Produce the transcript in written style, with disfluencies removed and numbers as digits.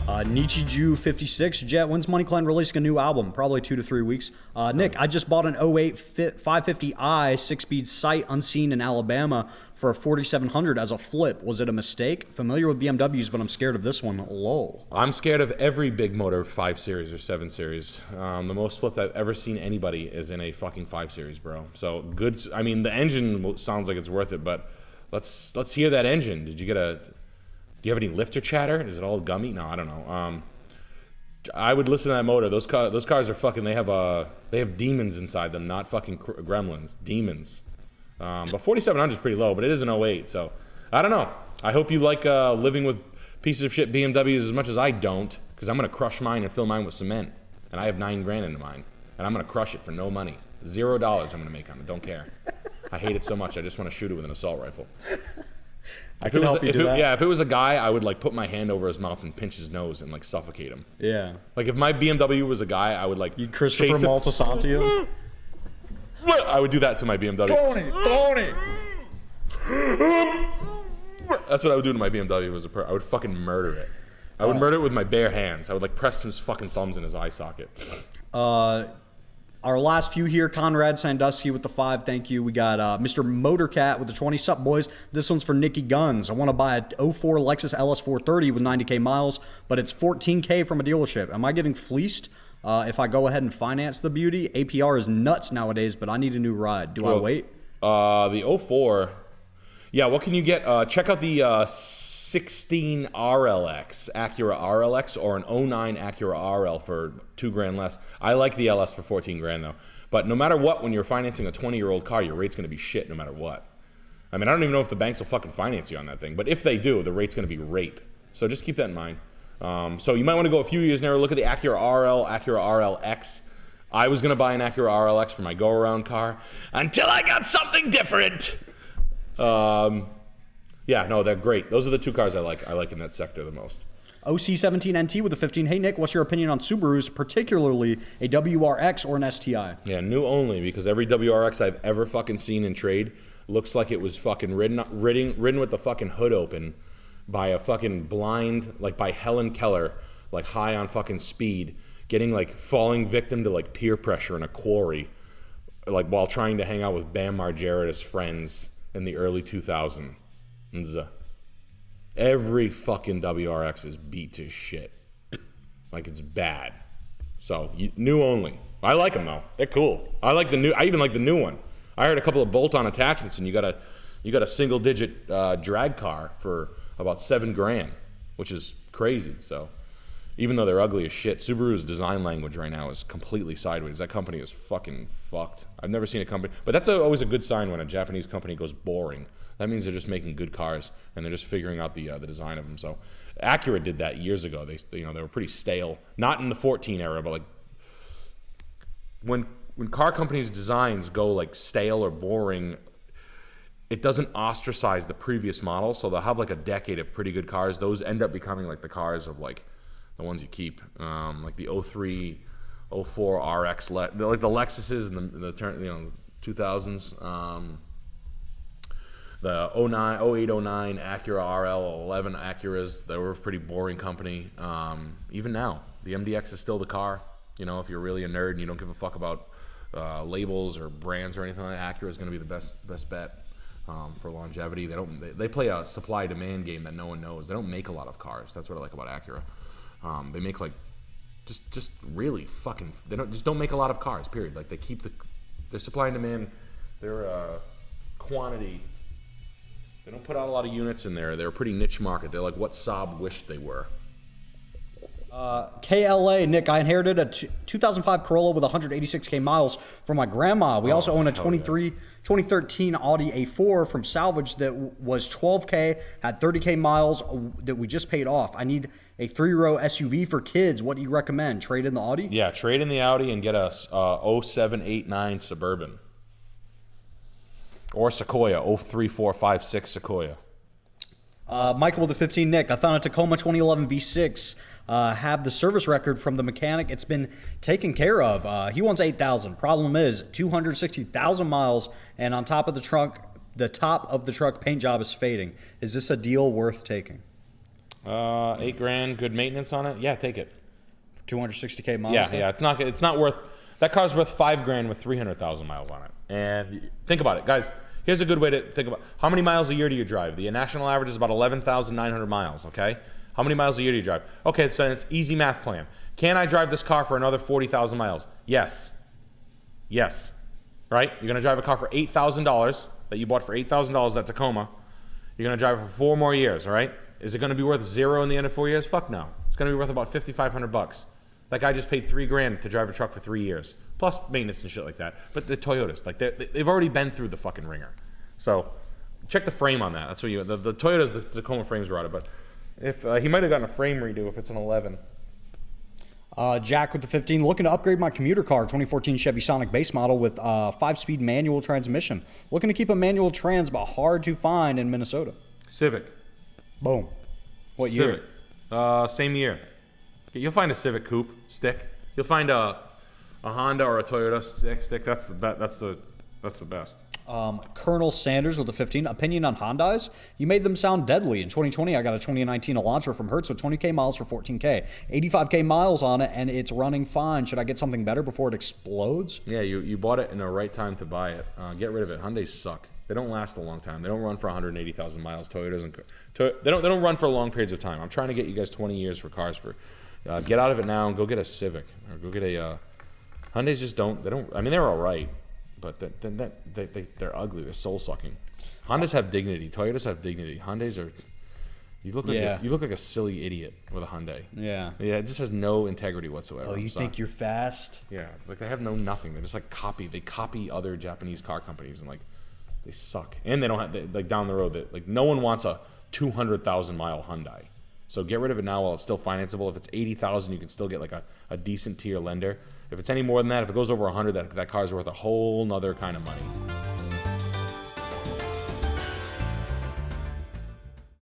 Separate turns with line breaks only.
Nichiju 56 Jet, when's Money Clan releasing a new album? Probably 2 to 3 weeks. Nick, I just bought an 08 550i 6-speed sight unseen in Alabama for a 4700 as a flip. Was it a mistake? Familiar with BMWs, but I'm scared of this one. Lol.
I'm scared of every big motor 5 Series or 7 Series. The most flipped I've ever seen anybody is in a fucking 5 Series, bro. So good. I mean, the engine sounds like it's worth it, but let's hear that engine. Did you get a... Do you have any lifter chatter? Is it all gummy? No, I don't know. I would listen to that motor. Those cars are fucking. They have demons inside them, not fucking gremlins. Demons. But 4700 is pretty low, but it is an 08. So I don't know. I hope you like living with pieces of shit BMWs as much as I don't, because I'm gonna crush mine and fill mine with cement, and I have $9 grand into mine, and I'm gonna crush it for no money. $0 I'm gonna make on it. Don't care. I hate it so much. I just want to shoot it with an assault rifle.
I can help you do that.
Yeah, if it was a guy, I would like put my hand over his mouth and pinch his nose and like suffocate him.
Yeah.
Like if my BMW was a guy, I would like
You'd Christopher Maltasante.
I would do that to my BMW.
Tony!
That's what I would do to my BMW. I would fucking murder it. I would murder it with my bare hands. I would like press his fucking thumbs in his eye socket.
Our last few here, Conrad Sandusky with the 5, thank you. We got Mr. Motorcat with the 20. Sup, boys? This one's for Nicky Guns. I want to buy a 04 Lexus LS430 with 90K miles, but it's 14K from a dealership. Am I getting fleeced if I go ahead and finance the beauty? APR is nuts nowadays, but I need a new ride. Do I wait?
The 04, yeah, what can you get? Check out the 16 RLX, Acura RLX, or an 09 Acura RL for $2 grand less. I like the LS for 14 grand though. But no matter what, when you're financing a 20-year-old car, your rate's gonna be shit no matter what. I mean, I don't even know if the banks will fucking finance you on that thing, but if they do, the rate's gonna be rape. So just keep that in mind. So you might wanna go a few years narrow, look at the Acura RL, Acura RLX. I was gonna buy an Acura RLX for my go-around car until I got something different. Yeah, no, they're great. Those are the two cars I like. I like in that sector the most.
OC17NT with a 15. Hey, Nick, what's your opinion on Subarus, particularly a WRX or an STI?
Yeah, new only, because every WRX I've ever fucking seen in trade looks like it was fucking ridden with the fucking hood open by a fucking blind, like by Helen Keller, like high on fucking speed, getting like falling victim to like peer pressure in a quarry, like while trying to hang out with Bam Margera's friends in the early 2000s. Every fucking WRX is beat to shit. Like it's bad. So new only. I like them though. They're cool. I even like the new one. I heard a couple of bolt-on attachments, and you got a single-digit drag car for about $7 grand, which is crazy. So even though they're ugly as shit, Subaru's design language right now is completely sideways. That company is fucking fucked. I've never seen a company, but that's always a good sign when a Japanese company goes boring. That means they're just making good cars, and they're just figuring out the design of them. So Acura did that years ago. They were pretty stale. Not in the 14 era, but like when car companies' designs go like stale or boring, it doesn't ostracize the previous model. So they'll have like a decade of pretty good cars. Those end up becoming like the cars of like the ones you keep, like the 03, 04 RX, like the Lexuses and the 2000s. The 09, 08, 09 Acura RL, 11 Acuras, they were a pretty boring company. Even now, the MDX is still the car. You know, if you're really a nerd and you don't give a fuck about labels or brands or anything like that, Acura is going to be the best bet for longevity. They play a supply-demand game that no one knows. They don't make a lot of cars. That's what I like about Acura. They make like just really fucking. They don't make a lot of cars. Period. Like they keep their supply and demand, their quantity. They don't put out a lot of units in there. They're a pretty niche market. They're like what Saab wished they were.
KLA, Nick, I inherited a 2005 Corolla with 186K miles from my grandma. We also own a 2013 Audi A4 from salvage that was 12K, had 30K miles that we just paid off. I need a 3-row SUV for kids. What do you recommend? Trade in the Audi?
Yeah, trade in the Audi and get a 0789 Suburban. Or Sequoia, 03456 Sequoia.
Michael with the 15, Nick. I found a Tacoma 2011 V6. Have the service record from the mechanic. It's been taken care of. He wants $8,000. Problem is 260,000 miles, and on top of the top of the truck paint job is fading. Is this a deal worth taking?
8 grand, good maintenance on it. Yeah, take it.
260K miles.
Yeah. It's not worth. That car's worth 5 grand with 300,000 miles on it. And think about it, guys. Here's a good way to think about how many miles a year do you drive? The national average is about 11,900 miles. Okay. How many miles a year do you drive? Okay, so it's easy math plan. Can I drive this car for another 40,000 miles? Yes. Yes. Right? You're gonna drive a car for $8,000 that you bought for $8,000 that Tacoma. You're gonna drive it for 4 more years. All right? Is it gonna be worth 0 in the end of 4 years? Fuck no. It's gonna be worth about $5,500. That guy just paid 3 grand to drive a truck for 3 years, plus maintenance and shit like that. But the Toyotas, like they've already been through the fucking ringer. So check the frame on that. That's what the Toyotas, the Tacoma frames were out of. But if he might have gotten a frame redo if it's an 11.
Jack with the 15, looking to upgrade my commuter car, 2014 Chevy Sonic base model with 5-speed manual transmission. Looking to keep a manual trans, but hard to find in Minnesota.
Civic.
Boom. What
Civic.
year?
Same year. You'll find a Civic coupe stick. You'll find a Honda or a Toyota stick. That's the best.
Colonel Sanders with the 15, opinion on Hondas. You made them sound deadly. In 2020, I got a 2019 Elantra from Hertz with 20K miles for 14K. 85K miles on it, and it's running fine. Should I get something better before it explodes?
Yeah, you bought it in the right time to buy it. Get rid of it. Hyundais suck. They don't last a long time. They don't run for 180,000 miles. Toyotas and they don't run for long periods of time. I'm trying to get you guys 20 years for cars for. Get out of it now and go get a Civic or go get a. Hyundais just don't. They don't. I mean, they're all right, but they're ugly. They're soul sucking. Hondas have dignity. Toyotas have dignity. Hyundais are. You look like a silly idiot with a Hyundai.
Yeah.
Yeah, it just has no integrity whatsoever.
Oh, you think you're fast?
Yeah, like they have nothing. They just like copy. They copy other Japanese car companies and like they suck. And they don't have like down the road. Like no one wants a 200,000 mile Hyundai. So get rid of it now while it's still financeable. If it's 80,000, you can still get like a decent tier lender. If it's any more than that, if it goes over 100, that car's worth a whole nother kind of money.